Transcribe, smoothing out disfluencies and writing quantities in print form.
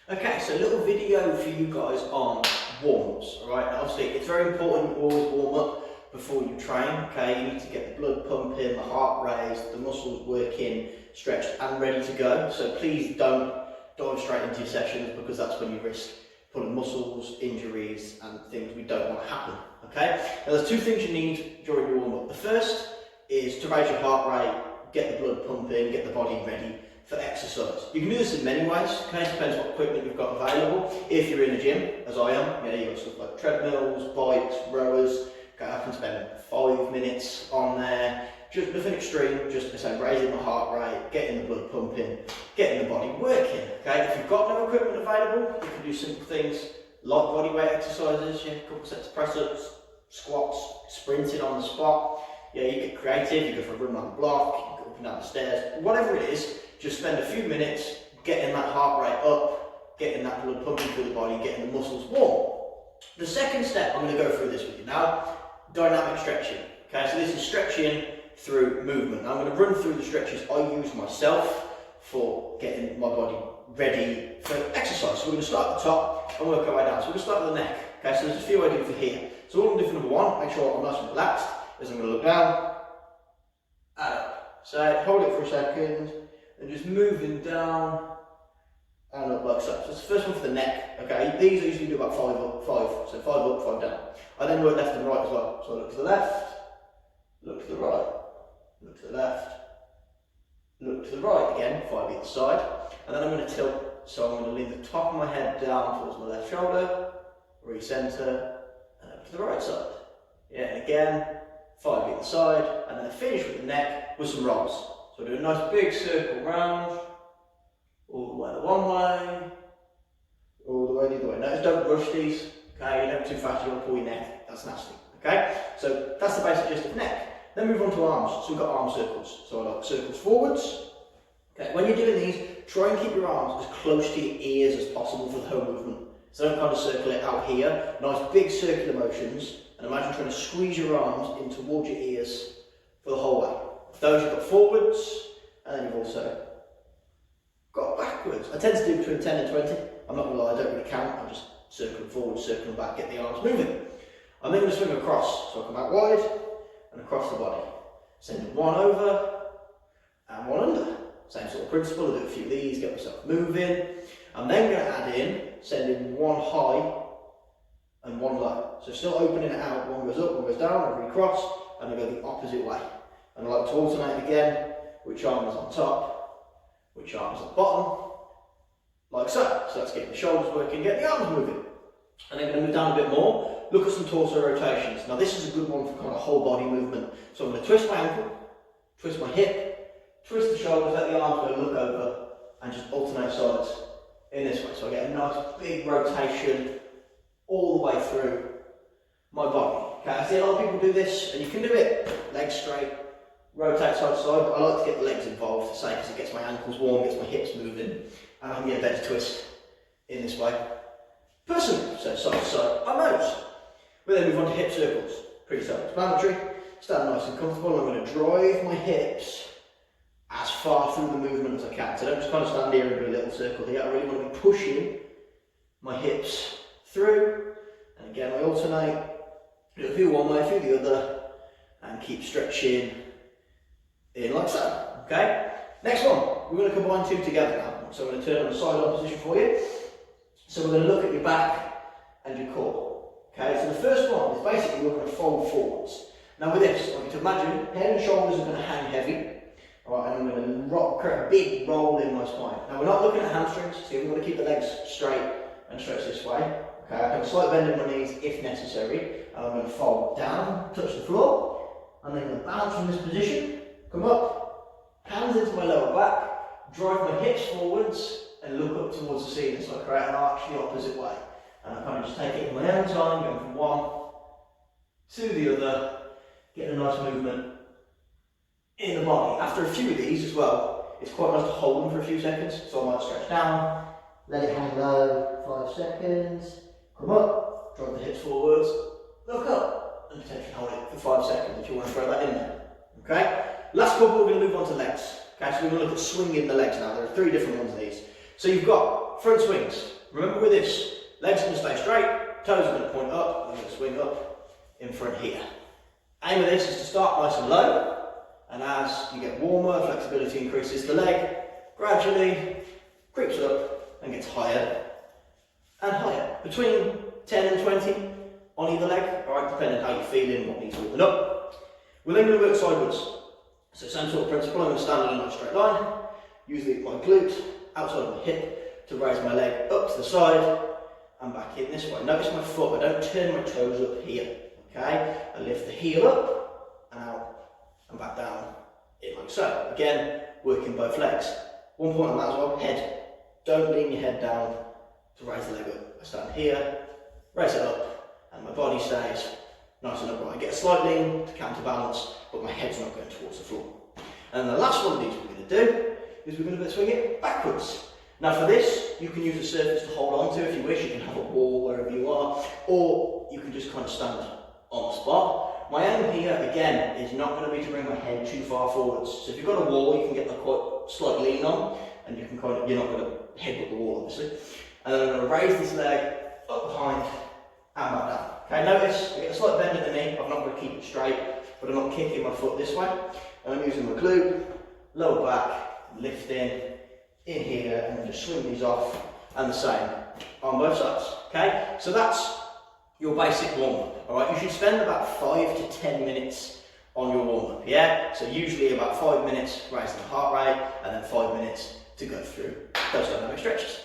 Okay, so a little video for you guys on warm-ups, alright? Now obviously it's very important you always warm up before you train, okay? You need to get the blood pumping, the heart raised, the muscles working, stretched and ready to go. So please don't dive straight into your sessions because that's when you risk pulling muscles, injuries and things we don't want to happen, okay? Now there's two things you need during your warm-up. The first is to raise your heart rate, get the blood pumping, get the body ready for exercise. You can do this in many ways, okay? It depends what equipment you've got available. If you're in a gym, as I am, you've got stuff like treadmills, bikes, rowers, okay, I can spend 5 minutes on there, just nothing extreme, just I say raising the heart rate, getting the blood pumping, getting the body working, okay? If you've got no equipment available, you can do simple things like body weight exercises, a couple sets of press-ups, squats, sprinting on the spot. Yeah, you get creative, you go for a run around the block, you go up and down the stairs, whatever it is, just spend a few minutes getting that heart rate up, getting that blood pumping through the body, getting the muscles warm. The second step, I'm going to go through this with you now, dynamic stretching. Okay, so this is stretching through movement. I'm going to run through the stretches I use myself for getting my body ready for exercise. So we're going to start at the top and work our way down. So we're going to start with the neck. Okay, so there's a few I do for here. So what I'm going to do for number one, make sure I'm nice and relaxed, is I'm going to look down and up. So hold it for a second. And just moving down and up like so. So it's the first one for the neck, okay? These I usually do about 5 up, 5, so 5 up, 5 down. I then work left and right as well. So I look to the left, look to the right, look to the left, look to the right again, 5 either side. And then I'm going to tilt, so I'm going to lean the top of my head down towards my left shoulder, recenter, and up to the right side. Yeah, and again, 5 either side, and then finish with the neck with some rolls. So do a nice big circle round, all the way the one way, all the way the other way. Notice don't rush these, okay? You don't too fast, you want to pull your neck, that's nasty, okay? So that's the basic gist of neck. Then move on to arms. So we've got arm circles. So I like circles forwards. Okay, when you're doing these, try and keep your arms as close to your ears as possible for the whole movement. So don't kind of circle it out here. Nice big circular motions, and imagine trying to squeeze your arms in towards your ears for the whole way. Those you've got forwards, and then you've also got backwards. I tend to do between 10 and 20. I'm not going to lie, I don't really count. I'm just circling forward, circling back, get the arms moving. I'm then going to swing across. So I come out wide and across the body. Sending one over and one under. Same sort of principle, I'll do a few of these, get myself moving. I'm then going to add in, sending one high and one low. So still opening it out, one goes up, one goes down, I recross, and I go the opposite way. And I like to alternate again, which arm is on top, which arm is on the bottom, like so. So that's getting the shoulders working, getting the arms moving. And then I'm going to move down a bit more, look at some torso rotations. Now this is a good one for kind of whole body movement. So I'm going to twist my ankle, twist my hip, twist the shoulders, let the arms go, look over, and just alternate sides in this way. So I get a nice big rotation all the way through my body. Okay, I see a lot of people do this, and you can do it legs straight, rotate side to side, but I like to get the legs involved, to say, because it gets my ankles warm, gets my hips moving, and I can get a better twist in this way. Personally, so side to side on those. We then move on to hip circles. Pretty self-explanatory. Stand nice and comfortable. I'm going to drive my hips as far through the movement as I can. So don't just kind of stand here and do a little circle here. I really want to be pushing my hips through. And again, I alternate. Do a few one way, a few the other, and keep stretching in like so, okay? Next one, we're going to combine two together now. So I'm going to turn on the side-on position for you. So we're going to look at your back and your core. Okay, so the first one is basically we're going to fold forwards. Now with this, I want you to imagine head and shoulders are going to hang heavy. Alright, and I'm going to create a big roll in my spine. Now we're not looking at hamstrings, so we're going to keep the legs straight and stretch this way. Okay, I can slight bend in my knees if necessary. And I'm going to fold down, touch the floor, and then I'm going to bounce from this position. Come up, hands into my lower back, drive my hips forwards and look up towards the ceiling, so I create an arch the opposite way. And I kind of just take it in my own time, going from one to the other, get a nice movement in the body. After a few of these as well, it's quite nice to hold them for a few seconds, so I might stretch down, let it hang low, 5 seconds, come up, drive the hips forwards, look up, and potentially hold it for 5 seconds if you want to throw that in there. Okay? Last couple, we're going to move on to legs. Okay, so we're going to look at swinging the legs now. There are 3 different ones of these. So you've got front swings. Remember with this, legs are going to stay straight, toes are going to point up, I'm going to swing up in front here. Aim of this is to start nice and low, and as you get warmer, flexibility increases, the leg gradually creeps up and gets higher and higher. Between 10 and 20 on either leg, alright, depending on how you're feeling, what needs warming up. We're then going to work sideways. So same sort of principle, I'm going to stand in a nice straight line, usually my glute outside of my hip to raise my leg up to the side and back in this way. Notice my foot, I don't turn my toes up here, okay? I lift the heel up and out and back down, in like so. Again, working both legs. One point on that as well, head. Don't lean your head down to raise the leg up. I stand here, raise it up, and my body stays nice and upright. I get a slight lean to counterbalance, but my head's not going towards the floor. And the last one of these we're going to do is we're going to swing it backwards. Now for this, you can use a surface to hold on to if you wish. You can have a wall wherever you are, or you can just kind of stand on the spot. My aim here, again, is not going to be to bring my head too far forwards. So if you've got a wall, you can get a quite slight lean on, and you can kind of, you're not going to headbutt the wall, obviously. And then I'm going to raise this leg up behind and back down. Okay, notice I get a slight bend at the knee. I'm not going to keep it straight, but I'm not kicking my foot this way. And I'm using my glute, lower back, lifting in here, and just swing these off, and the same on both sides. Okay, so that's your basic warm-up. All right, you should spend about 5 to 10 minutes on your warm-up. Yeah, so usually about 5 minutes raising the heart rate, and then 5 minutes to go through those dynamic stretches.